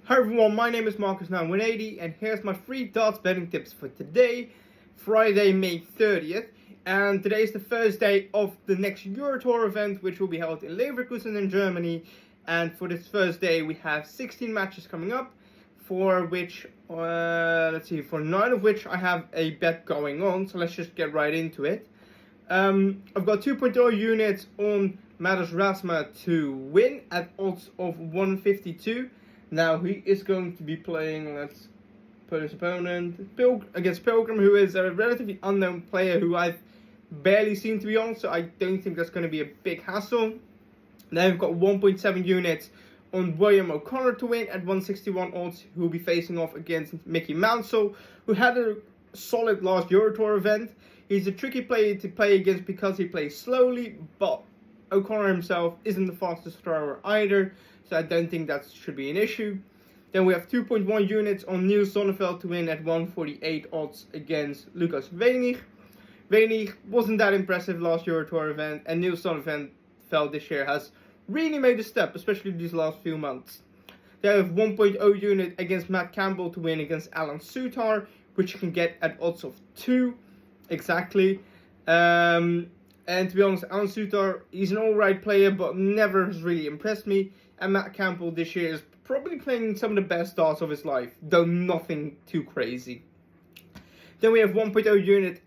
Hi everyone, my name is Marcus9180 and here's my free darts betting tips for today, Friday, May 30th. And today is the first day of the next Eurotour event, which will be held in Leverkusen in Germany. And for this first day we have 16 matches coming up, for which, for 9 of which I have a bet going on. So let's just get right into it. I've got 2.0 units on Madars Razma to win at odds of 152. Now he is going to be playing, let's put his opponent, against Pilgrim, who is a relatively unknown player who I've barely seen, to be honest, so I don't think that's going to be a big hassle. Then we've got 1.7 units on William O'Connor to win at 161 odds, who will be facing off against Mickey Mansell, who had a solid last Eurotour event. He's a tricky player to play against because he plays slowly, but O'Connor himself isn't the fastest thrower either, so I don't think that should be an issue. Then we have 2.1 units on Niels Zonneveld to win at 148 odds against Lucas Wenig. Wenig wasn't that impressive last Eurotour event, and Niels Zonneveld this year has really made a step, especially these last few months. Then we have 1.0 unit against Matt Campbell to win against Alan Sutar, which you can get at odds of 2 exactly. And to be honest, Alan Sutar, he's an alright player, but never has really impressed me. And Matt Campbell this year is probably playing some of the best darts of his life, though nothing too crazy. Then we have 1.0 units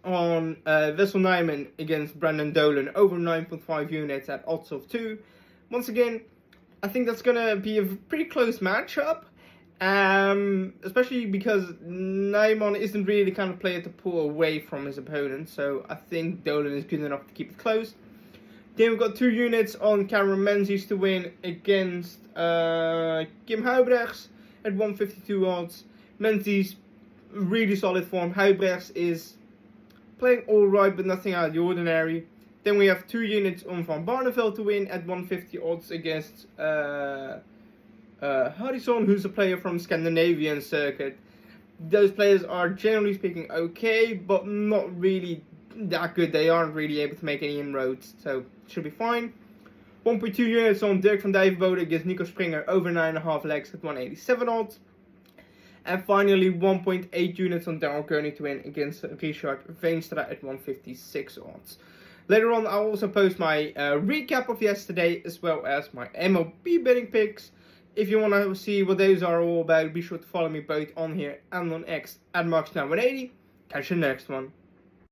on Wessel Nijman against Brandon Dolan, over 9.5 units at odds of 2. Once again, I think that's going to be a pretty close matchup. Especially because Nijman isn't really the kind of player to pull away from his opponent, so I think Dolan is good enough to keep it close. Then we've got 2 units on Cameron Menzies to win against Kim Huybrechts at 152 odds. Menzies, really solid form. Huybrechts is playing alright, but nothing out of the ordinary. Then we have 2 units on Van Barneveld to win at 150 odds against Harrison, who's a player from Scandinavian circuit. Those players are generally speaking okay, but not really that good. They aren't really able to make any inroads, so should be fine. 1.2 units on Dirk van Dijvenbode against Nico Springer, over 9.5 legs at 187 odds. And finally 1.8 units on Daryl Gurney to win against Richard Veenstra at 156 odds. Later on I'll also post my recap of yesterday, as well as my MLB betting picks. If you want to see what those are all about, be sure to follow me both on here and on X at Marcus9180. Catch you next one.